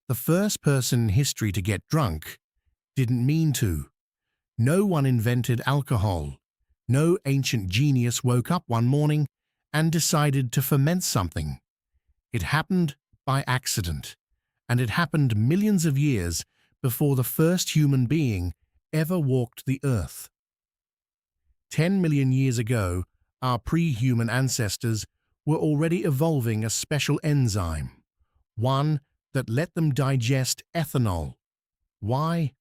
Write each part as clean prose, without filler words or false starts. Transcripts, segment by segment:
The first person in history to get drunk didn't mean to. No one invented alcohol. No ancient genius woke up one morning and decided to ferment something. It happened by accident, and it happened millions of years before the first human being ever walked the earth. 10 million years ago, our pre-human ancestors were already evolving a special enzyme, one that let them digest ethanol. Why?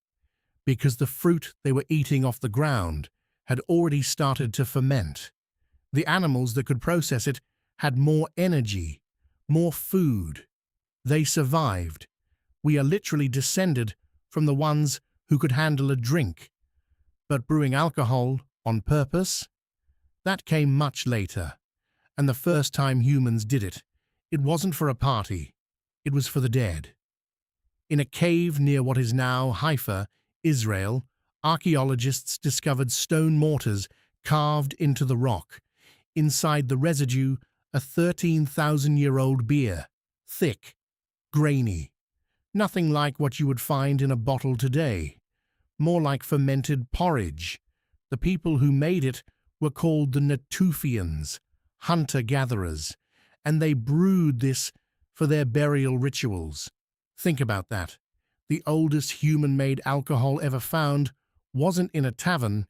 Because the fruit they were eating off the ground had already started to ferment. The animals that could process it had more energy, more food. They survived. We are literally descended from the ones who could handle a drink. But brewing alcohol on purpose? That came much later. And the first time humans did it, it wasn't for a party. It was for the dead. In a cave near what is now Haifa, Israel, archaeologists discovered stone mortars carved into the rock. Inside the residue, a 13,000-year-old beer, thick, grainy. Nothing like what you would find in a bottle today. More like fermented porridge. The people who made it were called the Natufians, hunter-gatherers, and they brewed this for their burial rituals. Think about that. The oldest human-made alcohol ever found wasn't in a tavern,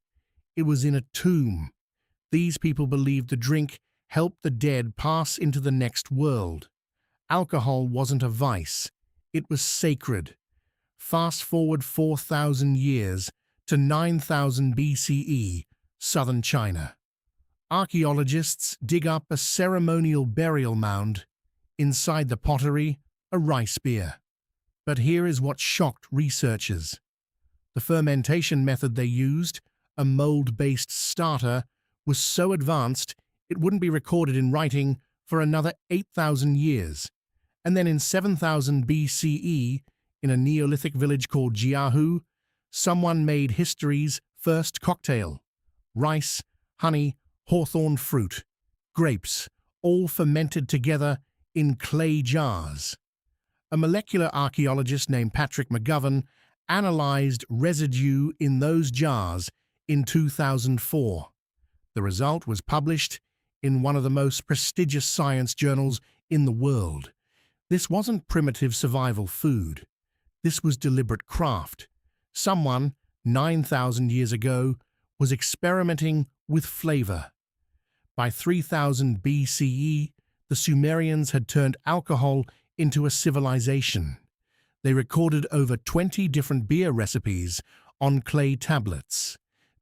it was in a tomb. These people believed the drink helped the dead pass into the next world. Alcohol wasn't a vice, it was sacred. Fast forward 4,000 years to 9000 BCE, southern China. Archaeologists dig up a ceremonial burial mound. Inside the pottery, a rice beer. But here is what shocked researchers. The fermentation method they used, a mold-based starter, was so advanced it wouldn't be recorded in writing for another 8,000 years. And then in 7000 BCE, in a Neolithic village called Jiahu, someone made history's first cocktail. Rice, honey, hawthorn fruit, grapes, all fermented together in clay jars. A molecular archaeologist named Patrick McGovern analyzed residue in those jars in 2004. The result was published in one of the most prestigious science journals in the world. This wasn't primitive survival food. This was deliberate craft. Someone, 9,000 years ago, was experimenting with flavor. By 3000 BCE, the Sumerians had turned alcohol into a civilization. They recorded over 20 different beer recipes on clay tablets.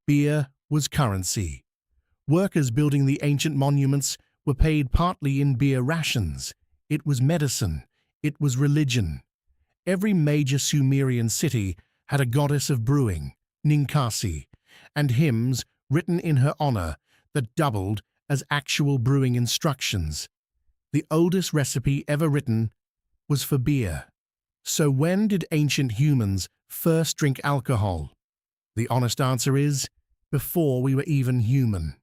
Beer was currency. Workers building the ancient monuments were paid partly in beer rations. It was medicine. It was religion. Every major Sumerian city had a goddess of brewing, Ninkasi, and hymns written in her honor that doubled as actual brewing instructions. The oldest recipe ever written was for beer. So when did ancient humans first drink alcohol? The honest answer is, before we were even human.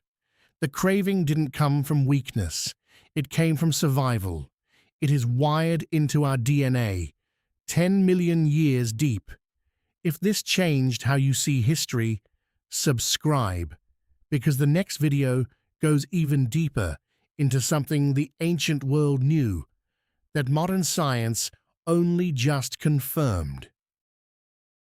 The craving didn't come from weakness. It came from survival. It is wired into our DNA, 10 million years deep. If this changed how you see history, subscribe, because the next video goes even deeper into something the ancient world knew, that modern science only just confirmed.